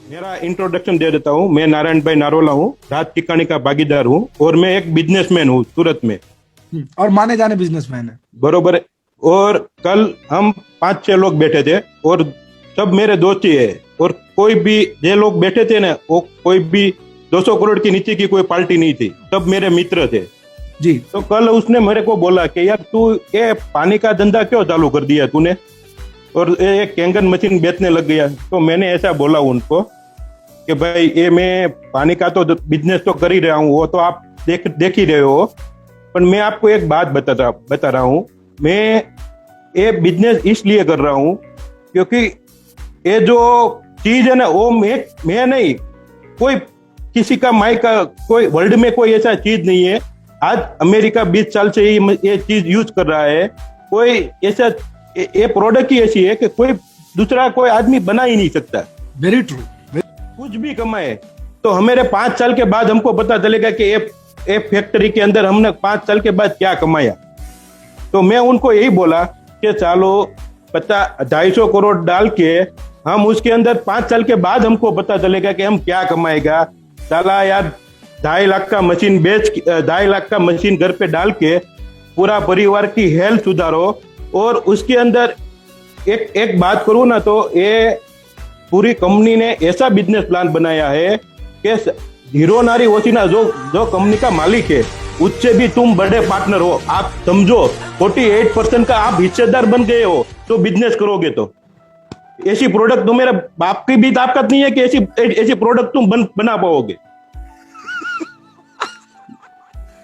मेरा इंट्रोडक्शन दे देता हूँ। मैं नारायण भाई नारोला हूँ, राज टिकाणी का भागीदार हूँ और मैं एक बिजनेसमैन हूँ सूरत में। और माने जाने बिजनेसमैन है। बरोबर है। और कल हम 5-6 लोग बैठे थे और सब मेरे दोस्त ही है। और कोई भी जे लोग बैठे थे ना, वो कोई भी 200 करोड़ के नीचे की कोई पार्टी नहीं थी, सब मेरे मित्र थे जी। तो कल उसने मेरे को बोला कि यार तू ये पानी का धंधा क्यों चालू कर दिया तूने, और एक कैंगन मशीन बेचने लग गया। तो मैंने ऐसा बोला उनको कि भाई ये मैं पानी का तो बिजनेस तो कर ही रहा हूँ, वो तो आप देख ही रहे हो, पर मैं आपको एक बात बता रहा हूँ। मैं ये बिजनेस इसलिए कर रहा हूँ क्योंकि ये जो चीज है ना, वो मैं नहीं, कोई किसी का माई का कोई वर्ल्ड में कोई ऐसा चीज नहीं है। आज अमेरिका 20 साल से ही ये चीज यूज कर रहा है। कोई ऐसा ये प्रोडक्ट ही ऐसी है कि कोई दूसरा कोई आदमी बना ही नहीं सकता। Very true. कुछ भी कमाए तो हमारे 5 साल के बाद हमको पता चलेगा कि ये फैक्ट्री के अंदर हमने 5 साल के बाद क्या कमाया। तो मैं उनको यही बोला कि चलो 250 करोड़ डाल के हम उसके अंदर 5 साल के बाद हमको पता चलेगा कि हम क्या कमाएगा। चला यार 2.5 लाख का मशीन 2.5 लाख का मशीन घर पे डाल के पूरा परिवार की हेल्थ सुधारो। और उसके अंदर एक बात करूं ना, तो ये पूरी कंपनी ने ऐसा बिजनेस प्लान बनाया है कि हीरो नारी ओसिना जो कंपनी का मालिक है, उससे भी तुम बड़े पार्टनर हो। आप समझो 48% का आप हिस्सेदार बन गए हो तो बिजनेस करोगे। तो ऐसी प्रोडक्ट तो मेरे बाप की भी ताकत नहीं है कि ऐसी प्रोडक्ट तुम बना पाओगे।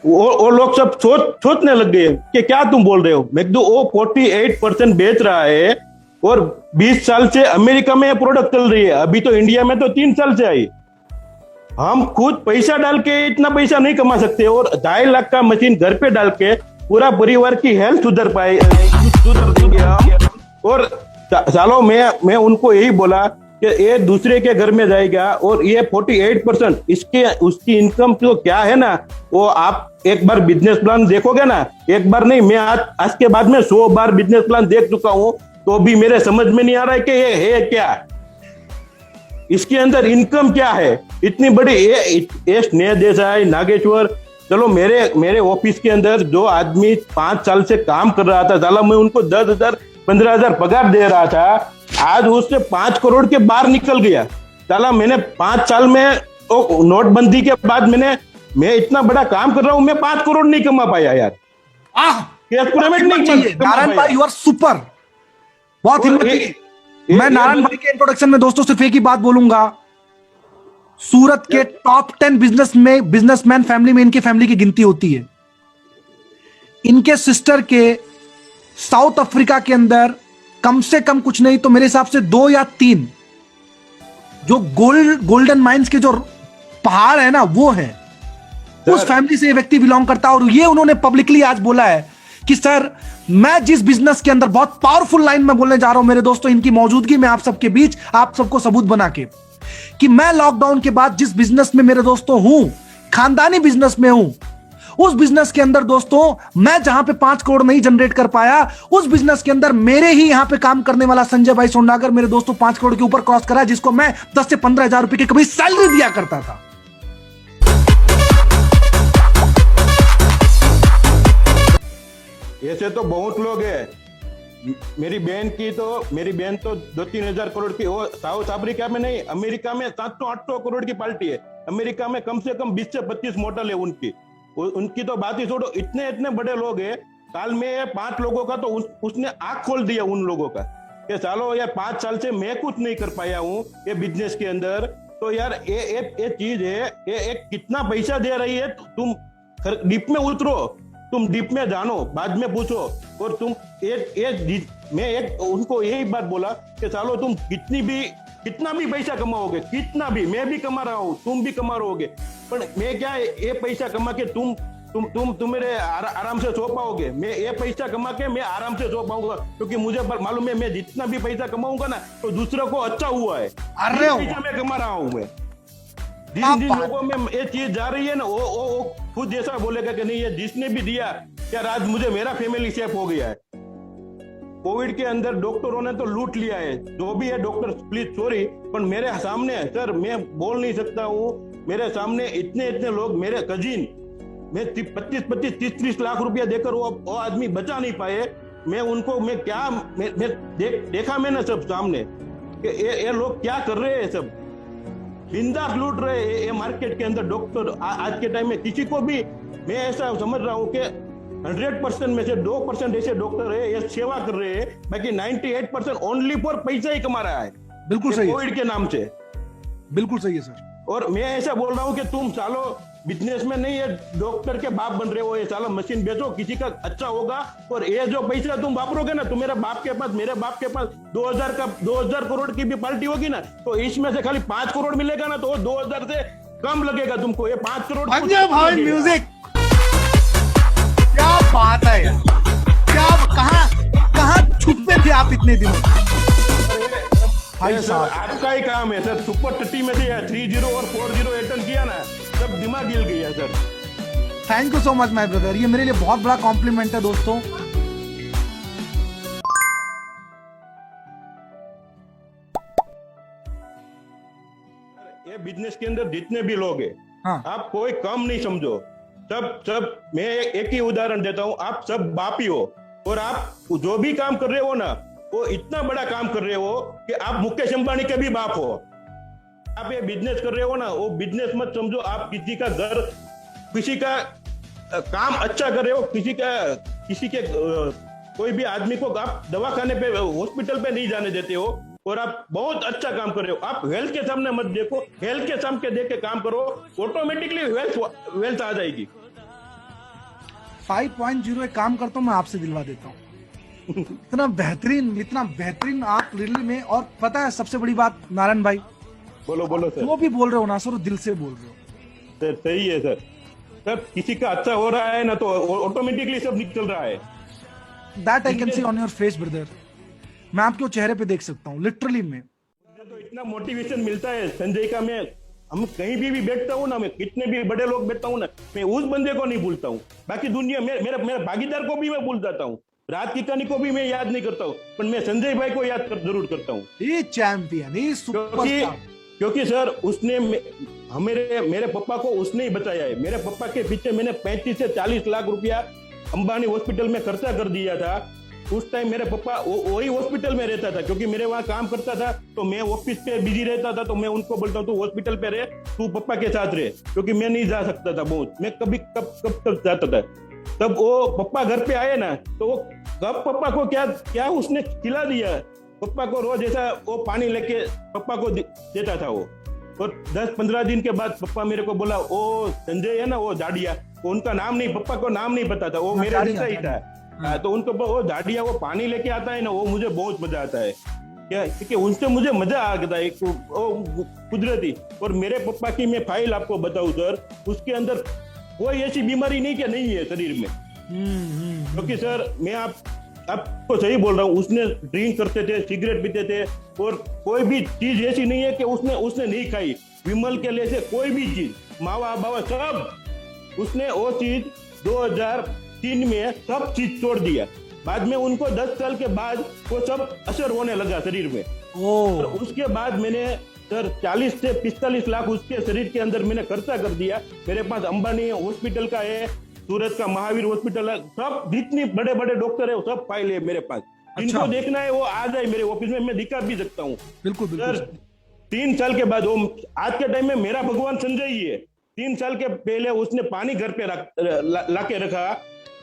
वो लोग सब सोचने लग गए कि क्या तुम बोल रहे हो। मैं वो 48% बेच रहा है और 20 साल से अमेरिका में ये प्रोडक्ट चल रही है, अभी तो इंडिया में तो 3 साल से आई। हम खुद पैसा डाल के इतना पैसा नहीं कमा सकते और 2.5 लाख का मशीन घर पे डाल के पूरा परिवार की हेल्थ सुधर देंगे हम। और सालों मैं उनको यही बोला कि ये दूसरे के घर में जाएगा और ये 48% उसकी इनकम तो क्या है ना, वो आप एक बार बिजनेस प्लान देखोगे ना, एक बार नहीं, मैं आज के बाद में 100 बार बिजनेस प्लान देख चुका हूँ, तो भी मेरे समझ में नहीं आ रहा है कि ये है क्या, इसके अंदर इनकम क्या है इतनी बड़ी। ये स्नेह देसाई, नागेश्वर, चलो मेरे ऑफिस के अंदर जो आदमी 5 साल से काम कर रहा था, साला मैं उनको 10,000 15,000 पगार दे रहा था, आज उससे 5 करोड़ के बाहर निकल गया। साला मैंने 5 साल में तो नोटबंदी के बाद मैं इतना बड़ा काम कर रहा हूं, मैं 5 करोड़ नहीं कमा पाया यार। नारायण भाई यू आर सुपर, बहुत हिम्मत। मैं नारायण भाई के इंट्रोडक्शन में दोस्तों सिर्फ एक ही बात बोलूंगा, सूरत के टॉप 10 बिजनेसमैन फैमिली में इनके फैमिली की गिनती होती है। इनके सिस्टर के साउथ अफ्रीका के अंदर कम से कम कुछ नहीं तो मेरे हिसाब से 2 या 3 जो गोल्डन माइंस के जो पहाड़ है ना, वो है, उस फैमिली से ये व्यक्ति बिलोंग करता है। और ये उन्होंने पब्लिकली आज बोला है कि सर मैं जिस बिजनेस के अंदर, बहुत पावरफुल लाइन में बोलने जा रहा हूं मेरे दोस्तों, इनकी मौजूदगी में आप सबके बीच, आप सबको सबूत बना के, कि मैं लॉकडाउन के बाद जिस बिजनेस में मेरे दोस्तों हूं, खानदानी बिजनेस में हूं, उस बिजनेस के अंदर दोस्तों मैं जहां पे 5 करोड़ नहीं जनरेट कर पाया, उस बिजनेस के अंदर मेरे ही यहां पे काम करने वाला संजय भाई सोनागर मेरे दोस्तों 5 करोड़ के ऊपर क्रॉस करा, जिसको मैं 10 से 15,000 रुपए की कभी सैलरी दिया करता था। ऐसे तो बहुत लोग हैं। मेरी बहन तो 2-3 हजार करोड़ की, वो साउथ अफ्रीका में नहीं, अमेरिका में 700-800 करोड़ की पार्टी है। अमेरिका में कम से कम 20 से 25 मॉडल है उनकी तो बात ही छोड़ो, इतने बड़े लोग हैं। साल में 5 लोगों का तो उसने आंख खोल दिया उन लोगों का कि सालो यार 5 साल से मैं कुछ नहीं कर पाया हूँ ये बिजनेस के अंदर। तो यार ये चीज है, ये कितना पैसा दे रही है, तुम डीप में उतरो, तुम डीप में जानो, बाद में पूछो। और तुम मैं उनको यही बात बोला कि सालो तुम कितना भी पैसा कमाओगे, कितना भी, मैं भी कमा रहा हूँ, तुम भी कमा रहोगे, पर मैं क्या ये पैसा कमा के तुम मेरे आराम से सो पाओगे। मैं ये पैसा कमा के मैं आराम से सो पाऊंगा, क्योंकि मुझे मालूम है मैं जितना भी पैसा कमाऊंगा ना, तो दूसरों को अच्छा हुआ है। अरे पैसा मैं कमा रहा हूँ मैं, जिन लोगों में ये चीज जा रही है ना, वो खुद जैसा बोलेगा कि नहीं, ये जिसने भी दिया यार आज मुझे मेरा फैमिली सेफ हो गया है। कोविड के अंदर डॉक्टरों ने तो लूट लिया है, जो भी है डॉक्टर प्लीज सॉरी, पर मेरे सामने सर मैं बोल नहीं सकता हूँ, मेरे सामने इतने इतने लोग, मेरे कजिन, मैं 25-25 30-30 लाख रुपया देकर वो आदमी बचा नहीं पाए। मैं उनको मैं क्या मैं देखा मैंने सब सामने कि ये लोग क्या कर रहे हैं, सब बिंदास लूट रहे हैं ये मार्केट के अंदर डॉक्टर। आज के टाइम में किसी को भी मैं ऐसा समझ रहा हूँ कि 100% में से 2% ऐसे डॉक्टर है ये सेवा कर रहे हैं, बाकी 98% ओनली फॉर पैसा ही कमा रहा है। बिल्कुल सही है, कोविड के नाम से। बिल्कुल सही है सर। और मैं ऐसा बोल रहा हूँ कि तुम सालो बिजनेस में नहीं है, डॉक्टर के बाप बन रहे हो, ये साला मशीन बेचो, किसी का अच्छा होगा। और ये जो पैसा तुम वापरोगे ना, तो मेरे बाप के पास, मेरे बाप के पास 2000 करोड़ की भी पार्टी होगी ना, तो इसमें से खाली 5 करोड़ मिलेगा ना, तो वो 2000 से कम लगेगा तुमको। ये 5 करोड़ अजय भाई म्यूजिक, क्या बात है यार, क्या कहाँ छुपे थे आप इतने दिनों? भाई साहब आपका ही काम है सर, सुपर टट्टी में से 30 और 40 अटेंड किया ना, सब दिमाग हिल गया sir. Thank you so much my brother, ये मेरे लिए बहुत बड़ा कॉम्प्लीमेंट है दोस्तों। ये बिजनेस के अंदर जितने भी लोग हैं, हाँ। आप कोई कम नहीं समझो, सब मैं एक ही उदाहरण देता हूँ, आप सब बाप ही हो, और आप जो भी काम कर रहे हो ना, वो इतना बड़ा काम कर रहे हो कि आप मुकेश अंबानी के भी बाप हो। आप ये बिजनेस कर रहे हो ना, वो बिजनेस मत समझो आप किसी का घर, किसी का काम अच्छा कर रहे हो, किसी के कोई भी आदमी को आप दवाखाने पे, हॉस्पिटल पे नहीं जाने देते हो, और आप बहुत अच्छा काम कर रहे हो। आप हेल्थ के सामने मत देखो, हेल्थ के सामने देख के काम करो, ऑटोमेटिकली वेल्थ आ जाएगी। 5.0 एक काम करता हूँ, मैं आपसे दिलवा देता हूँ। इतना बेहतरीन आप रियली में। और पता है सबसे बड़ी बात नारायण भाई, बोलो सर। वो भी बोल रहे हो ना सर, वो दिल से बोल रहे हो सर। सही है सर, सब किसी का अच्छा हो रहा है ना, तो ऑटोमेटिकली सब निकल रहा है। That I can see on your face brother, मैं आपके चेहरे पे देख सकता हूँ लिटरली में। मुझे तो इतना मोटिवेशन मिलता है संजय का, मैं हम कहीं भी बैठता हूँ ना, मैं कितने भी बड़े लोग बैठता हूँ ना, मैं उस बंदे को नहीं भूलता हूँ, बाकी दुनिया मेरे भागीदार को भी मैं भूल जाता हूँ, रात की कहानी को भी मैं याद नहीं करता हूँ, पर मैं संजय भाई को याद जरूर करता हूँ। ये चैंपियन, ये सुपरस्टार। क्योंकि सर उसने मेरे पापा को उसने ही बचाया है। मेरे पापा के पीछे मैंने 35 से 40 लाख रुपया अंबानी हॉस्पिटल में खर्चा कर दिया था। उस टाइम मेरे पापा वही हॉस्पिटल में रहता था, क्योंकि मेरे वहां काम करता था, तो मैं ऑफिस पे बिजी रहता था, तो मैं उनको बोलता हूँ तू हॉस्पिटल पे रहे, तू पापा के साथ रहे, क्योंकि मैं नहीं जा सकता था बहुत, मैं कब जाता था। तब वो पापा घर पे आए ना, तो वो कब पापा को क्या उसने खिला दिया। पापा को रोज ऐसा वो पानी लेके पापा को देता था वो। और 10-15 दिन के बाद पापा मेरे को बोला, वो संजय है ना, वो जाडिया, उनका नाम नहीं, पापा को नाम नहीं पता था, वो मेरा रिश्ता ही था। तो उनको वो जाडिया वो पानी लेके आता है ना, वो मुझे बहुत मजा आता है, क्या, क्योंकि उनसे मुझे मजा आ गया था, एक कुदरती। और मेरे पापा की मैं फाइल आपको बताऊं सर, उसके अंदर कोई ऐसी बीमारी नहीं क्या नहीं है शरीर में। क्योंकि सर मैं आपको सही बोल रहा हूँ, उसने ड्रिंक करते थे, सिगरेट पीते थे, और कोई भी चीज ऐसी नहीं है कि उसने नहीं खाई। विमल के लिए से कोई भी चीज, मावा बावा सब, उसने वो चीज 2003 में सब चीज छोड़ दिया। बाद में उनको 10 साल के बाद वो सब असर होने लगा शरीर में। और उसके बाद मैंने सर 40 से 45 लाख उसके शरीर के अंदर मैंने खर्चा कर दिया। मेरे पास अंबानी हॉस्पिटल का है, सूरत का महावीर हॉस्पिटल है, सब जितनी बड़े बड़े डॉक्टर है वो सब फाइल है मेरे पास। जिनको देखना है वो आ जाए मेरे ऑफिस में, मैं दिखा भी सकता हूँ। बिल्कुल सर 3 साल के बाद, वो आज के टाइम में मेरा भगवान संजय ही है। 3 साल के पहले उसने पानी घर पे ला के रखा,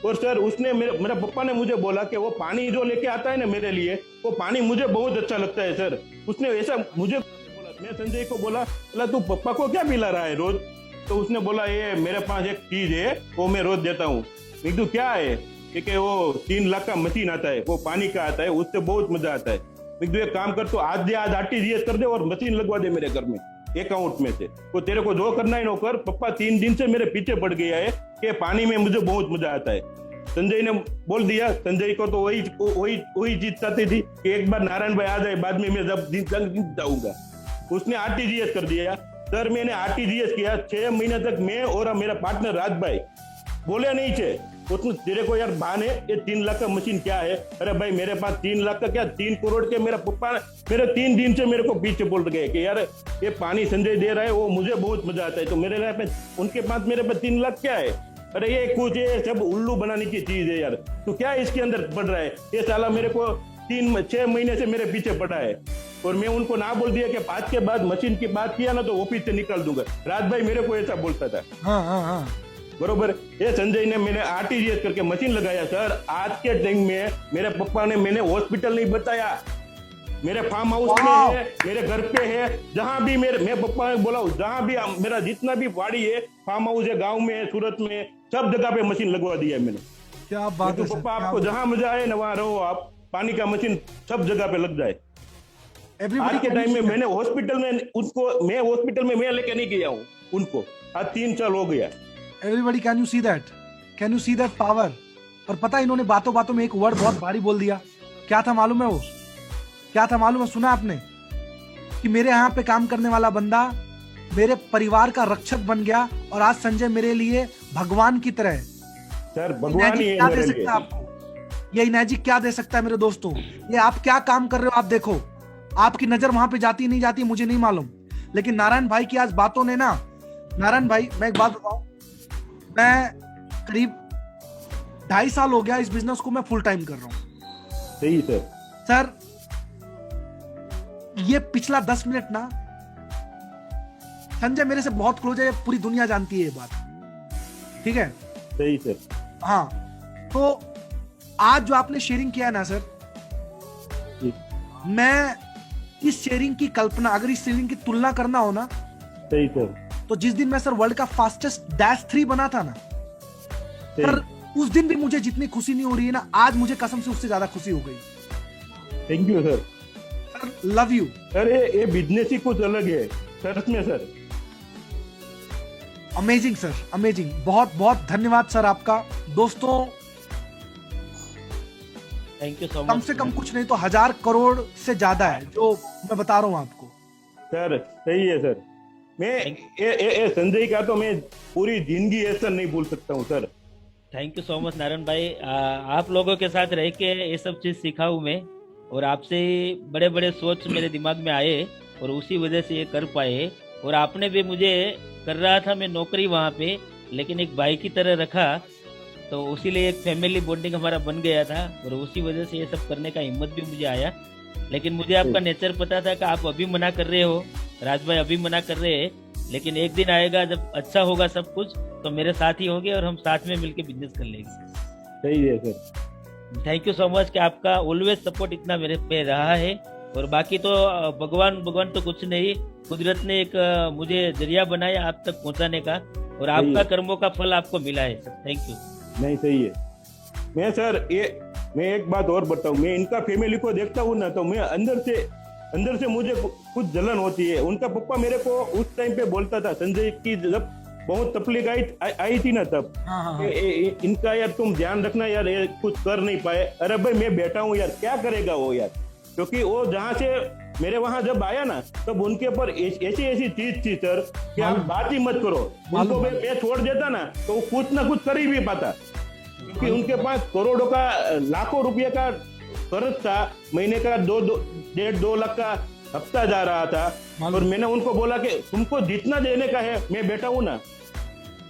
और सर उसने मेरा पापा ने मुझे बोला कि वो पानी जो लेके आता है ना मेरे लिए, वो पानी मुझे बहुत अच्छा लगता है सर। उसने ऐसा मुझे बोला, मैं संजय को बोला तू पापा को क्या पिला रहा है रोज? तो उसने बोला ये मेरे पास एक चीज है, वो मैं रोज देता हूँ। मैं कहूँ क्या है? क्योंकि वो 3 लाख का मशीन आता है, वो पानी का आता है, उससे बहुत मजा आता है। मैं कहूँ एक काम कर, तो आज RTGS कर दे और मशीन लगवा दे मेरे घर में अकाउंट में से, तो तेरे को जो करना है नो कर। पापा 3 दिन से मेरे पीछे पड़ गया है कि पानी में मुझे बहुत मजा आता है। संजय ने बोल दिया, संजय को तो वही चीज चाहती थी कि एक बार नारायण भाई आ जाए, बाद में मैं जब जाऊंगा। उसने RTGS कर दिया सर। मैंने RTGS किया 6 महीने तक, मैं और मेरा पार्टनर राज भाई बोले नहीं थे, उसमें तेरे को यार भान है ये 3 लाख का मशीन क्या है? अरे भाई मेरे पास 3 लाख का क्या 3 करोड़ के, मेरा पप्पा मेरे 3 दिन से मेरे को पीछे बोल गए कि यार ये पानी संजय दे रहा है, वो मुझे बहुत मजा आता है, तो मेरे लिए उनके पास मेरे पास 3 लाख क्या है? अरे ये कुछ ये सब उल्लू बनाने की चीज है यार, तो क्या इसके अंदर पड़ रहा है? ये साला मेरे को 6 महीने से मेरे पीछे पड़ा है, और मैं उनको ना बोल दिया कि 5 के बाद मशीन की बात किया ना तो ऑफिस से निकाल दूंगा। राज भाई मेरे को ऐसा बोलता था। हाँ हाँ हाँ बरोबर। ये संजय ने मैंने आरटीजीएस करके मशीन लगाया सर। आज के टाइम में मेरे पापा ने, मैंने हॉस्पिटल नहीं बताया, मेरे फार्म हाउस में है, मेरे घर पे है, जहां भी मैं पापा ने बोला जहां भी मेरा जितना भी वाड़ी है, फार्म हाउस है, गांव में है, सूरत में, सब जगह पे मशीन लगवा दिया है मैंने। क्या बात है तो सर, पापा क्या आपको बात जहां मजा आए ना वहां रहो, आप पानी का मशीन सब जगह पे लग जाए। है। Everybody आज के can टाइम में see that. मैंने हॉस्पिटल में मैं लेके नहीं गया हूँ उनको, आज 3 साल हो गया। Everybody, can you see that? Can you see that power? और पता है इन्होंने बातों बातों में एक वर्ड बहुत भारी बोल दिया। क्या था मालूम है वो? क्या था मालूम है? सुना आपने कि मेरे यहाँ पे काम करने वाला बंदा मेरे परिवार का रक्षक बन गया, और आज संजय मेरे लिए भगवान की तरह है। सर भगवान ही है क्या दे मेरे सकता लिए। है आपको? ये इनर्जी क्या दे सकता है मेरे दोस्तों? ये आप क्या काम कर रहे हो आप देखो। आपकी नजर वहां पे जाती नहीं जाती मुझे नहीं मालूम, लेकिन नारायण भाई की आज बातों ने ना, नारायण भाई मैं एक बात बताऊं, मैं करीब 2.5 साल हो गया इस बिजनेस को मैं फुल टाइम कर रहा हूं। सही सर। सर ये पिछला 10 मिनट ना, संजय मेरे से बहुत क्लोज है, पूरी दुनिया जानती है ये बात, ठीक है? सही सर। हाँ, तो आज जो आपने शेयरिंग किया है ना सर, जी। मैं इस शेयरिंग की कल्पना, अगर इस शेयरिंग की तुलना करना हो ना, सही सर। तो जिस दिन मैं सर वर्ल्ड का फास्टेस्ट -3 बना था ना सर, उस दिन भी मुझे जितनी खुशी नहीं हो रही है ना, आज मुझे कसम से उससे ज्यादा खुशी हो गई। Thank you sir. Sir love you. Sir ये बिजनेस ही कुछ अलग है सच में सर। Amazing sir, amazing. बहुत बहुत धन्यवाद सर आपका। दोस्तों थैंक यू सो मच। कम से कम कुछ नहीं तो 1000 करोड़ से ज्यादा है जो मैं बता रहा हूं आपको। सर सही है सर। मैं ये संजय का तो मैं पूरी जिंदगी ऐसा नहीं भूल सकता हूँ sir. Thank you so much Narayan भाई। आप लोगों के साथ रह के ये सब चीज़ सीखा हूँ मैं, और आपसे बड़े बड़े सोच मेरे दिमाग में आए, और उसी वजह से ये कर पाए। और आपने भी मुझे, कर रहा था मैं नौकरी वहाँ पे, लेकिन एक भाई की तरह रखा, तो उसी लिए एक फैमिली बॉन्डिंग हमारा बन गया था, और उसी वजह से ये सब करने का हिम्मत भी मुझे आया। लेकिन मुझे आपका नेचर पता था कि आप अभी मना कर रहे हो, राज भाई अभी मना कर रहे हैं, लेकिन एक दिन आएगा जब अच्छा होगा सब कुछ, तो मेरे साथ ही होंगे और हम साथ में मिलके बिजनेस कर लेंगे। सही है sir. Thank you so much कि आपका ऑलवेज सपोर्ट इतना मेरे पे रहा है। और बाकी तो भगवान तो कुछ नहीं, कुदरत ने एक मुझे जरिया बनाया आप तक पहुंचाने का, और आपका कर्मों का फल आपको मिला है सर। Thank you. नहीं सही है। मैं एक बात और बताऊं, मैं इनका फैमिली को देखता हूँ ना, तो मैं अंदर से मुझे कुछ जलन होती है। उनका पप्पा मेरे को उस टाइम पे बोलता था, संजय की जब बहुत तकलीफ आई थी ना, तब इनका यार तुम ध्यान रखना यार, ये कुछ कर नहीं पाए। अरे भाई मैं बैठा हूँ यार, क्या करेगा वो यार, क्योंकि वो जहाँ से मेरे वहां जब आया ना, तब उनके ऊपर ऐसी चीज थी सर कि आप बात ही मत करो। उनको मैं छोड़ देता ना तो वो कुछ ना कुछ कर ही भी पाता, क्योंकि उनके पास करोड़ों का, लाखों रुपये का कर्ज था, महीने का 1.5-2 लाख का हफ्ता जा रहा था। और मैंने उनको बोला कि तुमको जितना देने का है मैं बैठा हूं ना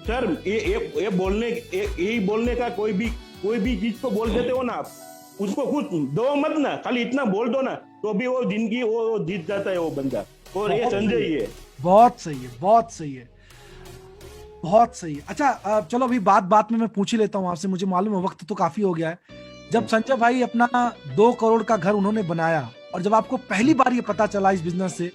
सर। ये बोलने का कोई भी चीज को बोल देते हो ना आप, उसको कुछ दो मत ना, खाली इतना बोल दो ना, तो भी वो जिंदगी वो जीत जाता है वो बंदा। और ये संजय ही है। बहुत सही है, बहुत सही है, बहुत सही है। अच्छा चलो अभी बात में मैं पूछ ही लेता हूँ आपसे, मुझे मालूम है वक्त तो काफी हो गया है। जब संजय भाई अपना 2 करोड़ का घर उन्होंने बनाया, और जब आपको पहली बार ये पता चला इस बिजनेस से,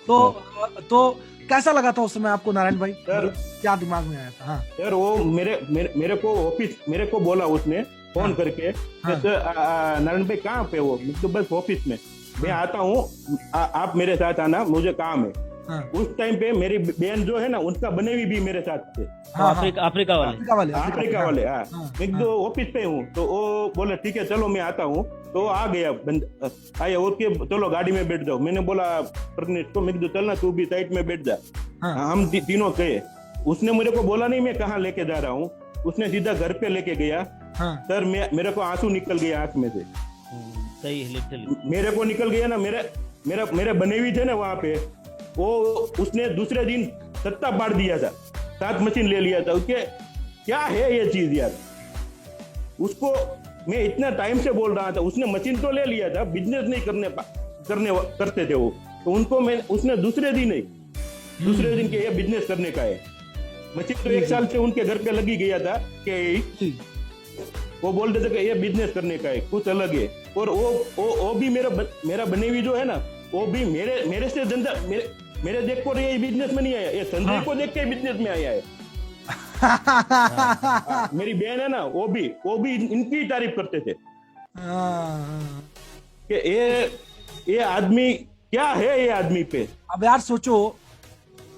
तो कैसा लगा था उस समय आपको नारायण भाई? सर क्या दिमाग में आया था? हाँ यार, वो मेरे को बोला उसने फोन करके, नारायण भाई कहाँ पे हो? तो बस ऑफिस में मैं आता हूँ, आप मेरे साथ आना, मुझे काम है। उस टाइम पे मेरी बहन जो है ना, उनका बनेवी भी मेरे साथ थे। अफ्रीका वाले। मैं तो ऑफिस पे हूँ, तो वो बोले ठीक है चलो मैं आता हूँ। तो आ गया आया और के चलो गाड़ी में बैठ जाओ। मैंने बोला प्रज्ञेश को, मैं चलना तू भी साइड में बैठ जा। हम तीनों गए। उसने मेरे को बोला नहीं मैं कहाँ लेके जा रहा हूँ, उसने सीधा घर पे लेके गया हाँ सर। मेरे को आंसू निकल गया आंख में से, सही है, लिटरली। मेरे को निकल गया ना। मेरे बने हुए थे ना वहां पे, वो उसने दूसरे दिन सत्ता पाड़ दिया था, 7 मशीन ले लिया था उसके। क्या है ये चीज यार? उसको मैं इतना टाइम से बोल रहा था, उसने मशीन तो ले लिया था, बिजनेस नहीं करते थे वो, तो उनको उसने दूसरे दिन के ये बिजनेस करने का है। मशीन तो 1 साल से उनके घर पे लगी गया था कि वो बोलते थे कि ये बिजनेस करने का है, कुछ अलग है। और वो भी मेरा बने हुई जो है ना, वो भी मेरे से धंधा मेरे देख को ये बिजनेस में नहीं आया, ये संजय को देख के बिजनेस में आया है। मेरी बहन है ना, वो भी इनकी तारीफ करते थे कि ये आदमी क्या है, ये आदमी पे। अब यार सोचो,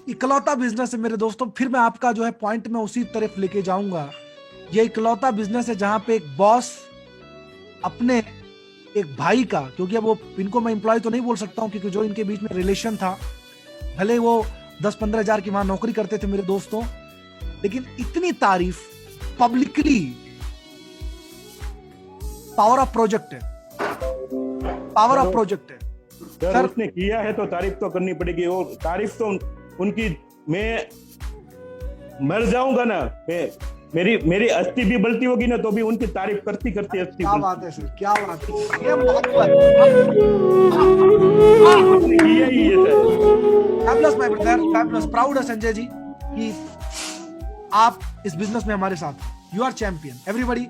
इकलौता बिजनेस है मेरे दोस्तों। फिर मैं आपका जो है पॉइंट में उसी तरफ लेके जाऊंगा। ये इकलौता बिजनेस है जहां पे एक बॉस अपने एक भाई का, क्योंकि अब वो इनको मैं एम्प्लॉय तो नहीं बोल सकता हूं क्योंकि जो इनके बीच में रिलेशन था, भले वो 10-15 हजार की वहां नौकरी करते थे मेरे दोस्तों, लेकिन इतनी तारीफ पब्लिकली, पावर ऑफ प्रोजेक्ट है, पावर ऑफ प्रोजेक्ट है सर। उसने किया है तो तारीफ तो करनी पड़ेगी। वो तारीफ तो उनकी, मैं मर जाऊंगा ना, मेरी अस्थि भी बलती होगी ना तो भी उनकी तारीफ करती अस्थि। क्या बात है सर, क्या बात है, ये मोहब्बत। यही है sir. Fabulous my brother, fabulous. Proud है संजय जी कि आप इस बिजनेस में हमारे साथ। You are champion. Everybody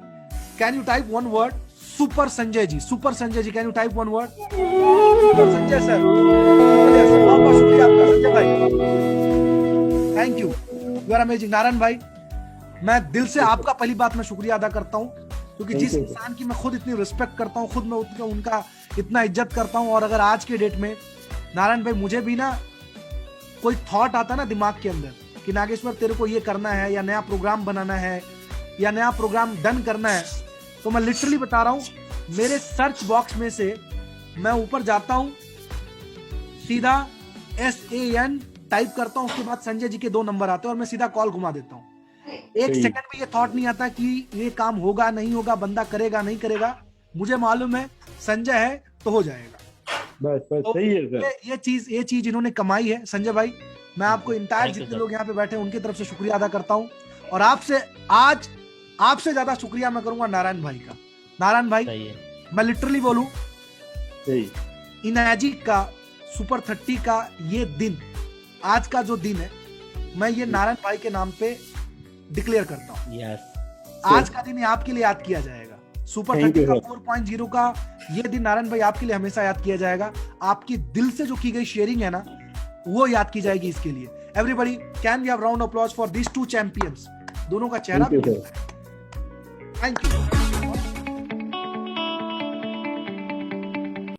can you type one word super Sanjay ji? Super Sanjay ji, can you type one word? Super Sanjay sir, बहुत बहुत शुक्रिया आपका संजय भाई, thank you, you are amazing. Narayan भाई, मैं दिल से आपका पहली बात मैं शुक्रिया अदा करता हूं, क्योंकि जिस इंसान की मैं खुद इतनी रिस्पेक्ट करता हूं, खुद मैं उनका इतना इज्जत करता हूं, और अगर आज के डेट में नारायण भाई मुझे भी ना कोई थॉट आता ना दिमाग के अंदर कि नागेश्वर तेरे को ये करना है, या नया प्रोग्राम बनाना है, या नया प्रोग्राम डन करना है, तो मैं लिटरली बता रहा हूं, मेरे सर्च बॉक्स में से मैं ऊपर जाता हूं, सीधा SAN टाइप करता हूं, उसके बाद संजय जी के 2 नंबर आते हैं और मैं सीधा कॉल घुमा देता हूं। एक सेकंड भी ये थॉट नहीं आता कि ये काम होगा नहीं होगा, बंदा करेगा नहीं करेगा। मुझे मालूम है संजय है तो हो जाएगा। बस तो सही है सर। ये चीज इन्होंने कमाई है संजय भाई। मैं आपको इंटायर जितने लोग यहाँ पे बैठे हैं उनकी तरफ से शुक्रिया अदा करता हूँ, और आपसे ज्यादा शुक्रिया मैं करूंगा नारायण भाई का। नारायण भाई, मैं लिटरली बोलूं, इनर्जी का सुपर 30 का ये दिन, आज का जो दिन है, मैं ये नारायण भाई के नाम पे डिक्लेयर करता हूँ। आज का दिन आपके लिए याद किया जाएगा। सुपर 30 का 4.0 का ये दिन नारायण भाई आपके लिए हमेशा याद किया जाएगा। आपकी दिल से जो की गई शेयरिंग है ना, वो याद की जाएगी इसके लिए। Everybody can we have round of applause for these 2 champions. दोनों का चेहरा, थैंक यू।